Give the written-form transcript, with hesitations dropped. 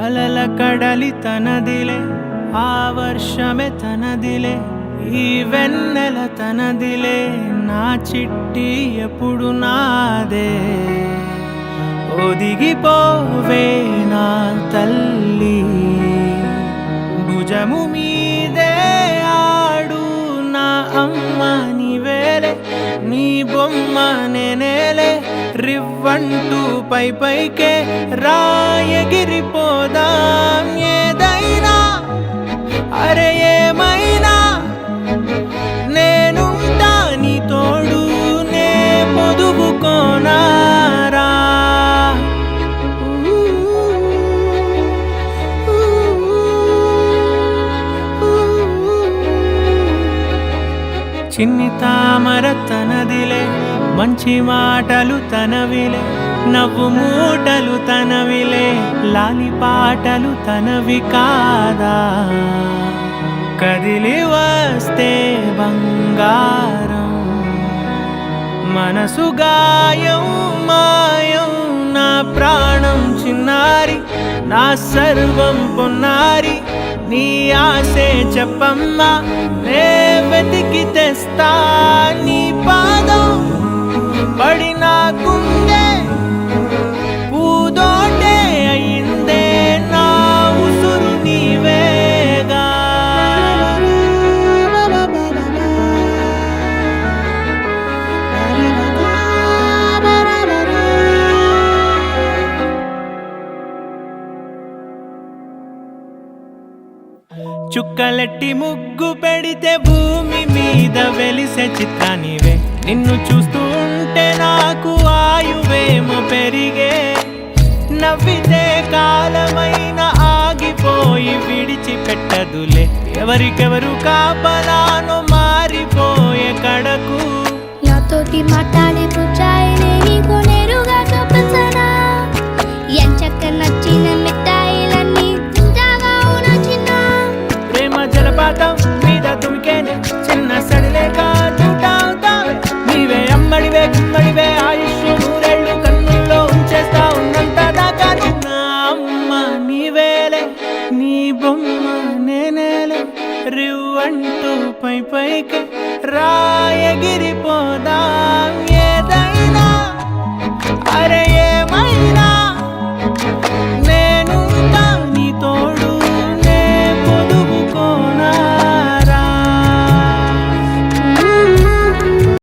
అలల కడలి తనదిలే, ఆ వర్షమే తనదిలే, ఈ వెన్నెల తనదిలే, నా చిట్టి ఎప్పుడు నాదే. ఒదిగిపోవే నా తల్లి, భుజము మీదే ఆడు నా అమ్మ నీవేలే, నీ బొమ్మ నేనేలే, రివ్వంటూ పై పైకే రాయగిరిపోదాం. ఏదైనా అరే ఏమైనా నేనుంటా నీ తోడు, నే పొదుగుకోనారా. చిన్ని తామర తనదిలే, మంచి మాటలు తనవిలే, నవ్వు మూటలు తనవిలే, లాలి పాటలు తనవి కాదా. కదిలి వస్తే బంగారం, మనసు గాయం మాయం, నా ప్రాణం చిన్నారి, నా సర్వం పొన్నారి, నీ ఆశే చెప్పమ్మా, నే వెతికి తెస్తా నీ పాదం. పడిన గుండె పూదోటే అయిందే, నా ఉసురు నీవేగా. చుక్కలెట్టి ముగ్గు పెడితే భూమి మీద వెలిసే చిత్రానివే, నిన్ను చూస్తూ ఉంటే నాకు ఆయువేమో పెరిగే. నవ్వితే కాలమైన ఆగిపోయి విడిచిపెట్టదులే, ఎవరికెవరు కాపలానో మారిపోయే కడకు. నాతోటి మాట్లాడే పుచ్చాయినే నీకు నేరుగా చూపించనా, ఎంచక్క నచ్చిన మిఠాయిలన్నీ తింటాగా నచ్చిన. ప్రేమ జలపాతం మీద తుమికేనే, చిన్న సడిలేక చూటావుతావే, నీవే అమ్మడివే గుమ్మడివే, ఆయుష్ నూరేళ్ళు కన్నుల్లో ఉంచేస్తా ఉన్నంత దాకా. నా అమ్మ నీవేలే, నీ బొమ్మ నేనేలే, రివ్వంటూ పై పైకి రా